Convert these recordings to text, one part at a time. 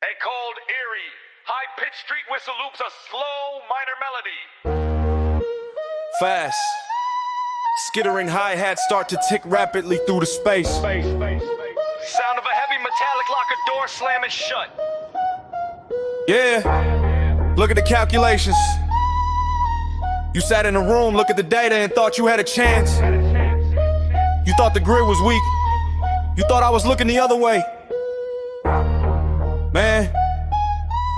A cold, eerie, high-pitched street whistle loops a slow minor melody. Fast. Skittering hi-hats start to tick rapidly through the space. Sound of a heavy metallic locker door slamming shut. Yeah, look at the calculations. You sat in a room, look at the data and thought you had a chance. You thought the grid was weak. You thought I was looking the other way. Man,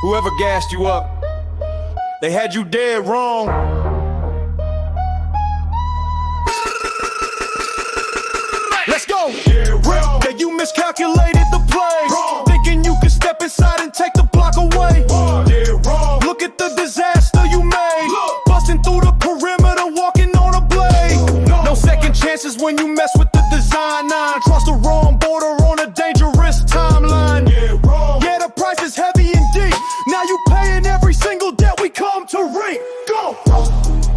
whoever gassed you up, they had you dead wrong. Let's go! Yeah, you miscalculated the play. Thinking you could step inside and take the block away. Look at the disaster you made. Busting through the perimeter, walking on a blade. No second chances when you mess with the design 9. Cross the wrong border on a dangerous timeline. Yeah, the price is heavy and deep. Now you paying every single debt we come to reap. Go!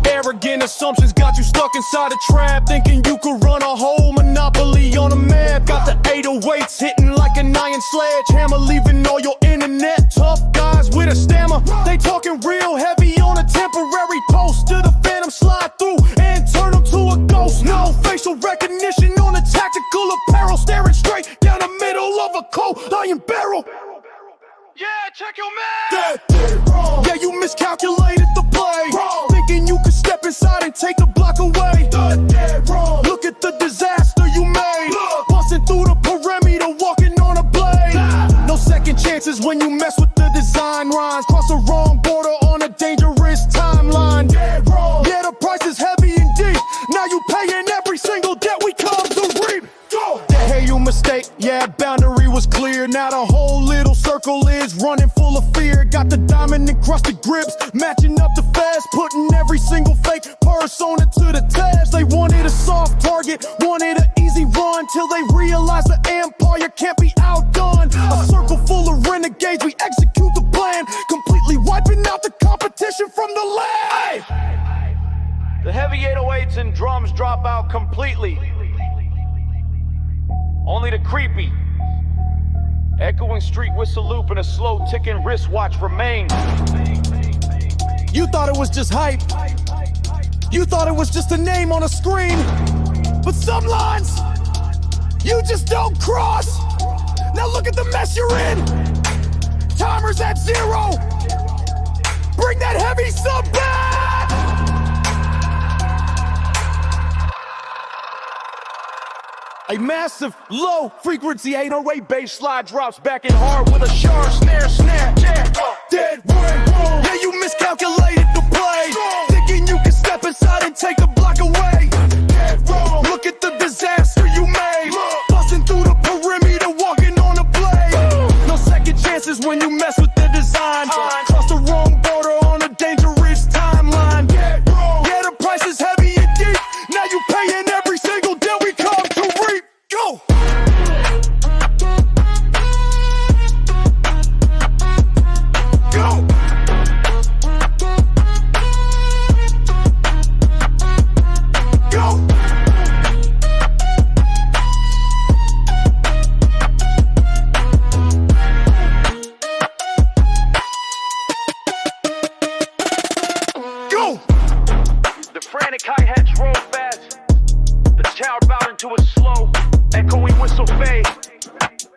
Arrogant assumptions got you stuck inside a trap, thinking you could run a whole monopoly on a map. Got the 808s hitting like an iron sledgehammer, leaving all your internet tough guys with a stammer. They talking real heavy on a temporary post. To the phantom slide through and turn them to a ghost. No facial recognition on a tactical apparel, staring straight down the middle of a cold iron barrel. Yeah, check your man! Yeah, you miscalculated the play. Thinking you could step inside and take the block away. Look at the disaster you made. Busting through the perimeter, walking on a blade. No second chances when you mess with the design rhymes. Cross the wrong border on a dangerous timeline. Yeah, the price is heavy and deep. Now you paying every single debt we come to reap. Hey, you mistake, yeah, boundary was clear. Now the whole little circle is running full of fear. Got the diamond encrusted grips, matching up the fast, putting every single fake persona to the test. They wanted a soft target, wanted an easy run, till they realized the empire can't be outdone. A circle full of renegades, we execute the plan, completely wiping out the competition from the land. The heavy 808s and drums drop out completely. Only the creepy, echoing street whistle loop and a slow ticking wristwatch remain. You thought it was just hype. You thought it was just a name on a screen. But some lines, you just don't cross. Now look at the mess you're in. Timer's at 0. Bring that heavy sub back. A massive, low-frequency 808 bass slide drops back in hard with a sharp snare, dead wrong. Yeah, you miscalculated the play, thinking you could step inside and take the block away. Dead wrong. Look at the disaster you made, busting through the perimeter, walking on a blade. No second chances when you mess with the design. Cross the wrong border on a dangerous timeline. Yeah, the price is heavy and deep. Now you paying every single debt we come to reap. Go! Go! Go! Go! The frantic hi-hats roll fast. The tower bowed into a slow, echoing whistle fade.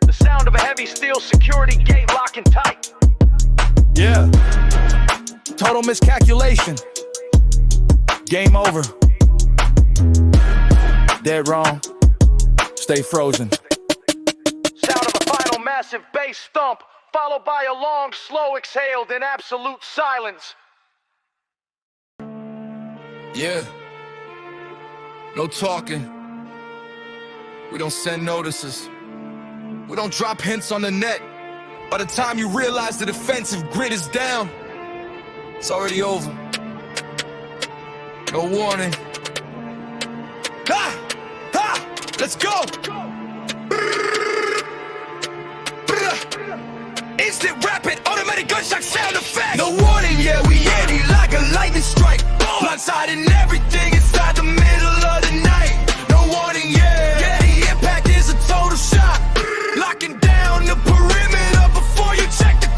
The sound of a heavy steel security gate locking tight. Yeah. Total miscalculation. Game over. Dead wrong. Stay frozen. Sound of a final massive bass thump, followed by a long, slow exhale, then absolute silence. Yeah. No talking. We don't send notices. We don't drop hints on the net. By the time you realize the defensive grid is down, it's already over. No warning. Ha! Ha! Let's go! Instant rapid automatic gunshot sound effect. No warning, yeah, we anti like a lightning strike. Blindsiding everything inside the middle of the night. No warning, yeah. Yeah, the impact is a total shock. Locking down the perimeter before you check the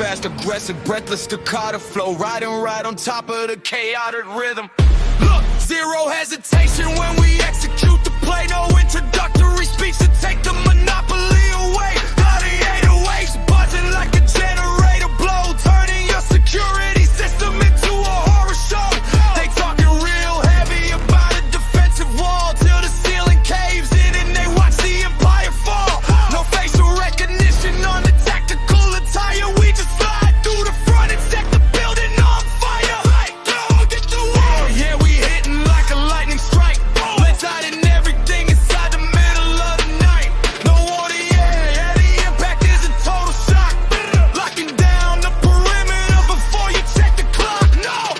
fast, aggressive, breathless staccato flow, riding right on top of the chaotic rhythm. Look, zero hesitation when we execute the play. No introductory speech to take the monopoly away. Body 808s buzzing like a generator blow, turning your security system into a horror show. They talking real heavy about a defensive wall till the ceiling caves in and they watch the empire fall. No facial recognition on the tactical attire. We just slide through the front and set the building on fire. Get the wall. Yeah, we hitting like a lightning strike. Let's hide in everything inside the middle of the night. No order, yeah, the impact is a total shock. Locking down the perimeter before you check the clock.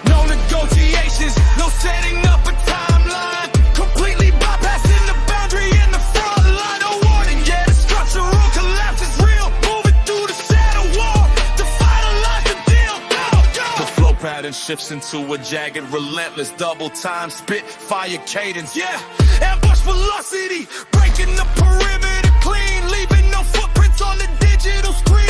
No negotiations, no setting up a timeline. Completely bypassing the boundary in the front line. No warning, yeah, the structural collapse is real. Moving through the shadow wall to finalize the deal. The flow pattern shifts into a jagged, relentless, double time spit fire cadence. Yeah, ambush velocity, breaking the perimeter clean, leaving no footprints on the digital screen.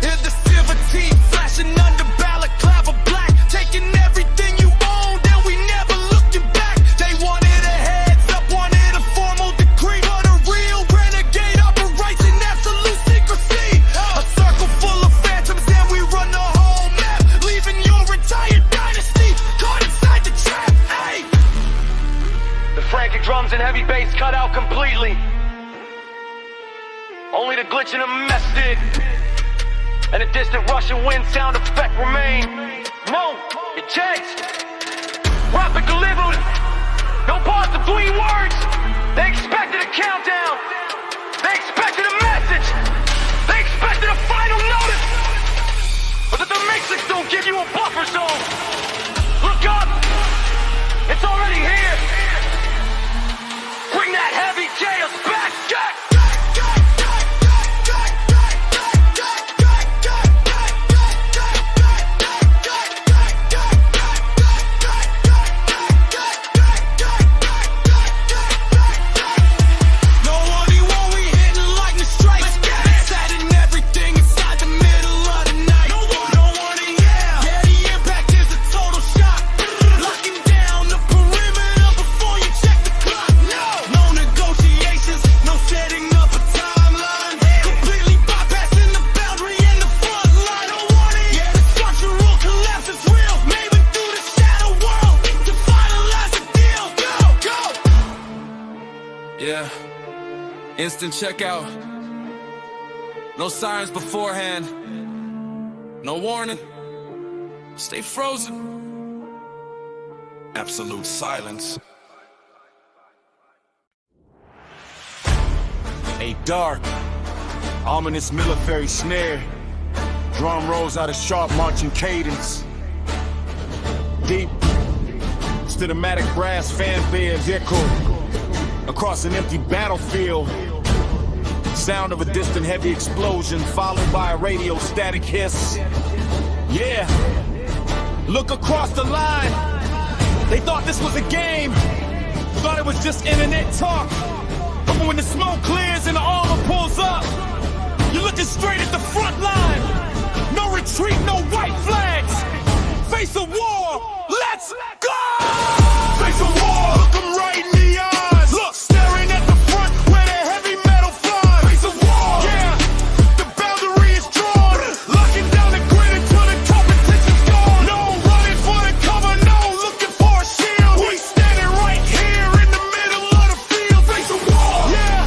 Hear the silver teeth flashing under balaclava black, taking everything you owned and we never looking back. They wanted a heads up, wanted a formal decree, but a real renegade operates in absolute secrecy. A circle full of phantoms and we run the whole map, leaving your entire dynasty caught inside the trap. Hey! The frantic drums and heavy bass cut out completely. Only the glitch in the mess did. And a distant Russian wind sound effect remain. Mo, it checks. Rapid delivered. No pause between words. They expected a countdown. They expected a message. They expected a final notice. But the matrix don't give you a buffer zone. Look up. It's already here. Bring that heavy chaos back. Yeah, instant checkout. No sirens beforehand. No warning. Stay frozen. Absolute silence. A dark, ominous military snare. Drum rolls out a sharp marching cadence. Deep, cinematic brass fanfare echo across an empty battlefield. Sound of a distant heavy explosion followed by a radio static hiss. Yeah, look across the line. They thought this was a game, thought it was just internet talk. But when the smoke clears and the armor pulls up, you're looking straight at the front line. No retreat, no white flags. Face a war, let's go! Face a war, look 'em right in the eyes. Look, staring at the front where the heavy metal flies. Face a war, yeah, the boundary is drawn. Locking down the grid until the competition's gone. No running for the cover, no looking for a shield. We standing right here in the middle of the field. Face a war, yeah,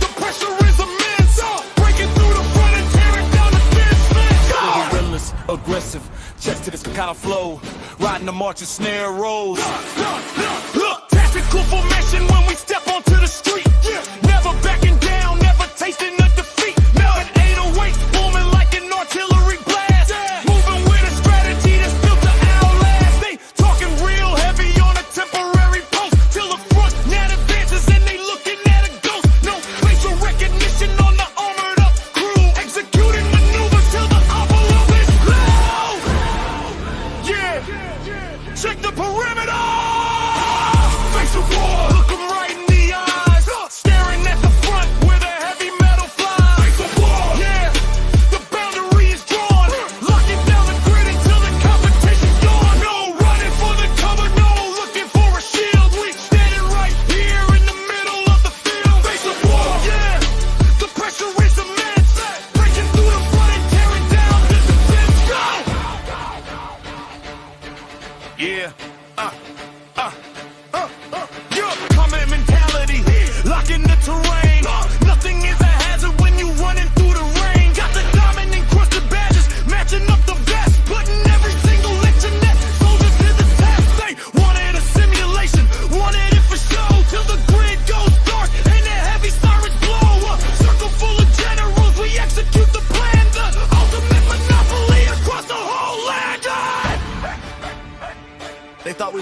the pressure is immense. Breaking through the front and tearing down the thin fence. Relentless, aggressive, checks to this kind of flow. Riding the march and snare rolls. Look, tactical formation when we step onto the street. Never backing down, never tasting the defeat. Now an 808 booming like an artillery blast. Moving with a strategy that's built to outlast. They talking real heavy on a temporary post till the front net advances and they looking at a ghost. No facial recognition on the armored up crew. Executing maneuvers till the envelope is low. Yeah, check the perimeter. Face the war, look 'em right in the eyes. Staring at the front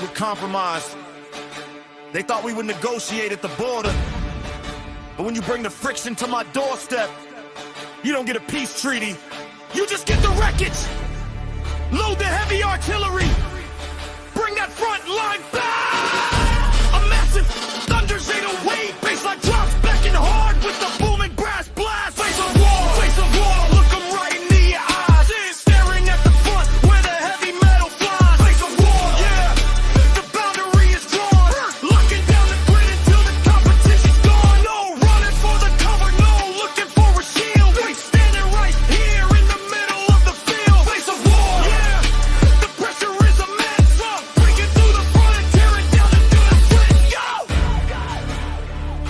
look compromised. They thought we would negotiate at the border. But when you bring the friction to my doorstep, you don't get a peace treaty. You just get the wreckage. Load the heavy artillery. Bring that front line back. A massive thunder's 808. Baseline drops back and hard with the booming brass blast. Face of war, look 'em right in the eyes. Staring at the front where the heavy metal flies. Face of war, yeah, the boundary is drawn. Locking down the grid until the competition's gone. No running for the cover, no looking for a shield. We standing right here in the middle of the field. Face of war, yeah, the pressure is immense. Breaking through the front and tearing down the defense. Go!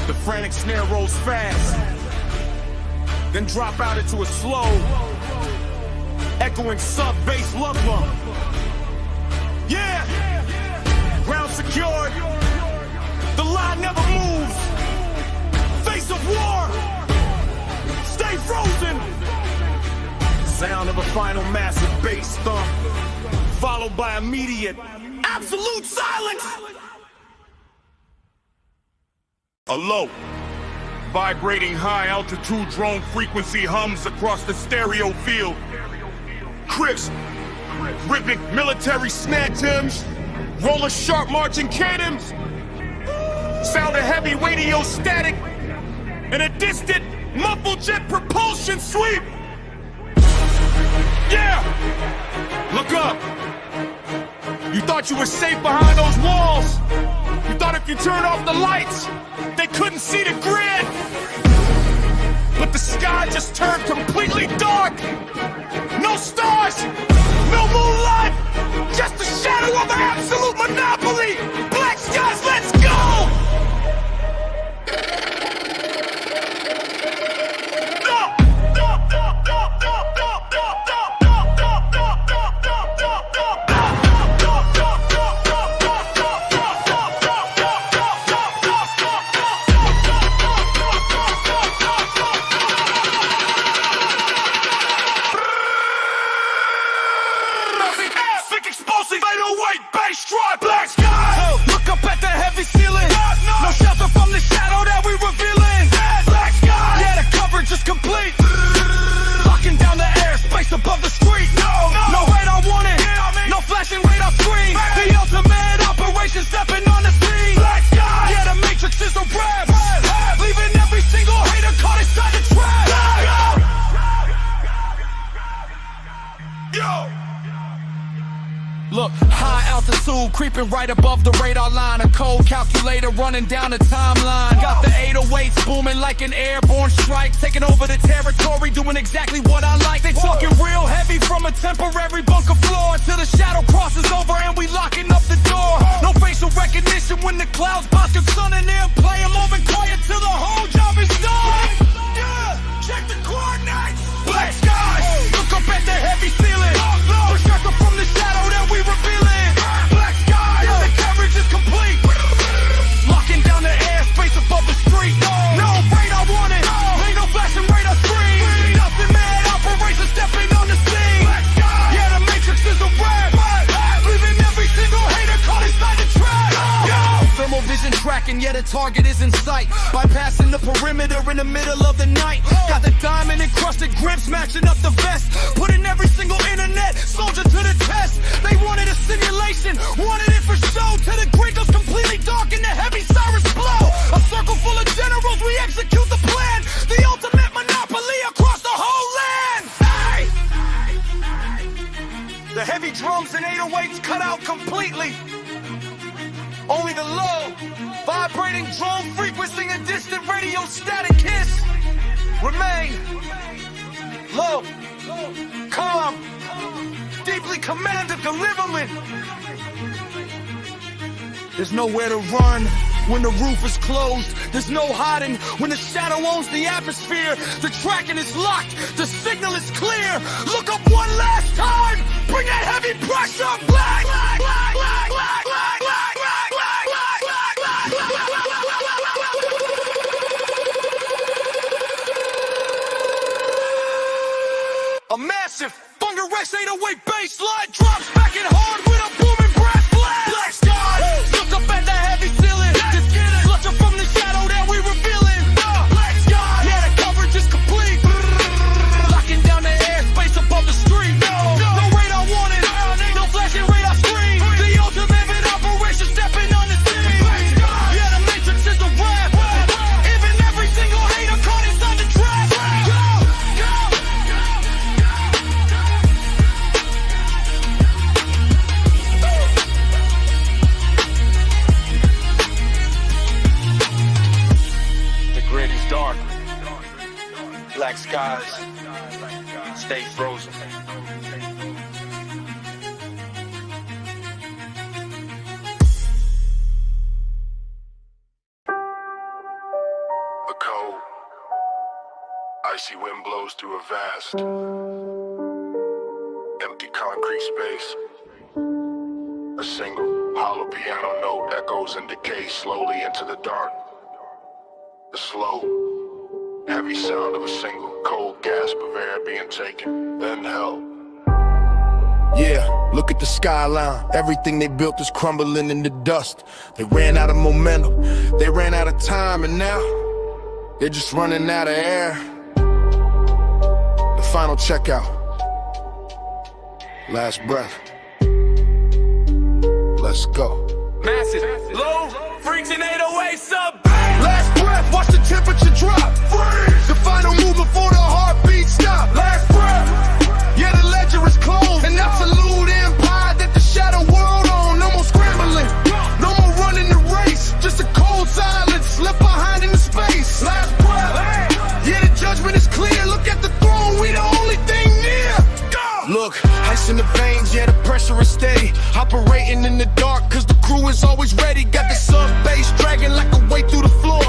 The frantic snare rolls fast, then drop out into a slow, echoing sub-bass love bump. Yeah! Ground secured. The line never moves. Face of war. Stay frozen. Sound of a final massive bass thump, followed by immediate, absolute silence. A low, vibrating high-altitude drone frequency hums across the stereo field. Crisp, rhythmic military snare tims, roller sharp marching cadence, sound of heavy radio static, and a distant muffled jet propulsion sweep. Yeah! Look up. You thought you were safe behind those walls. You thought if you turned off the lights, they couldn't see the grid. But the sky just turned completely dark. No stars, no moonlight, just the shadow of an absolute monopoly. Black skies, let's go! Look, high altitude, creeping right above the radar line. A cold calculator running down the timeline. Got the 808s booming like an airborne strike. Taking over the territory, doing exactly what I like. They talking real heavy from a temporary bunker floor till the shadow crosses over and we locking up the door. No facial recognition when the clouds box your sun and them. Play 'em moving quiet till the whole job is done. Yeah, check the coordinates. Black skies, look up at the heavy ceiling. Perspective from the shadow that we revealing. Black skies, yeah, the coverage is complete. Locking down the airspace above the street. No radar warning, ain't no flashing radar screen. Nothing mad operation stepping on the scene. Black skies, yeah, the matrix is a wrap. Leaving every single hater caught inside the trap. Thermal vision tracking, yeah, the target is in sight. Bypassing the perimeter in the middle of the night. Got the diamond encrusted grips matching up the vest. Putting every single internet soldier to the test. They wanted a simulation, wanted it for show. Till the grid goes completely dark and the heavy sirens blow. A circle full of generals, we execute the plan. The ultimate monopoly across the whole land. Hey! The heavy drums and 808s cut out completely. Only the low, vibrating drone frequency and distant radio static hiss remain. Low, calm, deeply commanded deliverment. There's nowhere to run when the roof is closed. There's no hiding when the shadow owns the atmosphere. The tracking is locked, the signal is clear. Look up one last time, bring that heavy pressure. Black, black, black, black, black, black, black, black, black, black, black, black. A massive Thunder Rex 808 bass line drops back in hard with a booming brass blast. Black sky. Look up at the heavy ceiling. Just get it. Flush from the shadow that we revealing. Black sky. Yeah, the coverage is complete. Locking down the airspace above the street. No radar warning. No flashing radar screen. The ultimate operation stepping on the scene. Yeah, the matrix is a rap. Even every single hater caught inside the trap. The grid is dark. Black skies. Stay frozen. The cold, icy wind blows through a vast, empty concrete space. A single hollow piano note echoes and decays slowly into the dark. The slow, heavy sound of a single cold gasp of air being taken, then held. Yeah, look at the skyline. Everything they built is crumbling in the dust. They ran out of momentum, they ran out of time, and now they're just running out of air. The final checkout. Last breath. Let's go. Massive, low, freaks and 808 sub. Last breath, watch the temperature drop. Freeze. The final move before the heartbeat stop. Last breath. Yeah, the ledger is closed. An absolute empire that the shadow world on. No more scrambling, no more running the race. Just a cold silence left behind in the space. Last breath. Yeah, the judgment is clear. Look at the throne, we the only thing near. Look, ice in the veins, yeah, the pressure is steady. Operating in the dark, cause the crew is always ready. Got the sub-bass dragging like a weight through the floor.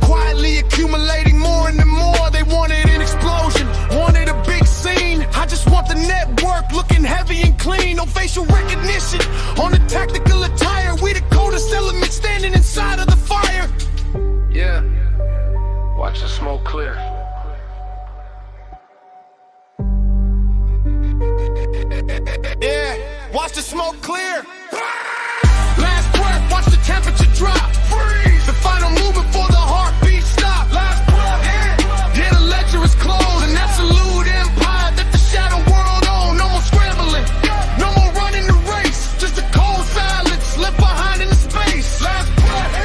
Quietly accumulating more and more. They wanted an explosion, wanted a big scene. I just want the network looking heavy and clean. No facial recognition on the tactical attire. We the coldest element standing inside of the fire. Yeah, watch the smoke clear. Yeah, watch the smoke clear. Last breath, watch the temperature drop. Freeze. The final move before the heartbeat stop. Last breath. Yeah, the ledger is closed. An absolute empire that the shadow world on. No more scrambling, no more running the race. Just a cold silence left behind in the space. Last breath.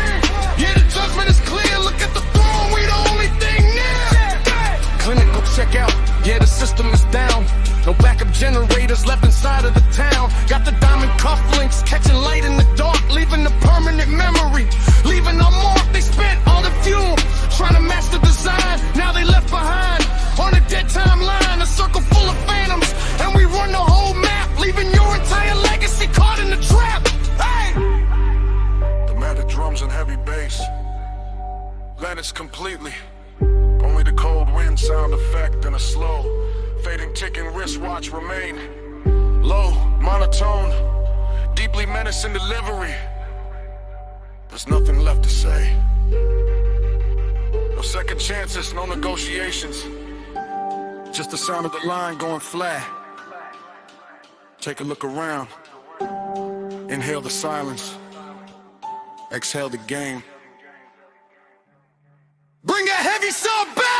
Yeah, the judgment is clear. Look at the throne, we the only thing near. Clinical checkout, yeah, the system is down. No backup generators left inside of the town. Got the diamond cufflinks catching light in the dark, leaving a permanent memory. Leaving a mark, they spent all the fuel trying to match the design. Now they left behind on a dead timeline, a circle full of phantoms, and we run the whole map, leaving your entire legacy caught in the trap. Hey! The matted drums and heavy bass vanished completely. Only the cold wind sound effect and a slow fading ticking wristwatch remain. Low, monotone, deeply menacing delivery. There's nothing left to say. No second chances, no negotiations. Just the sound of the line going flat. Take a look around. Inhale the silence. Exhale the game. Bring a heavy sub back.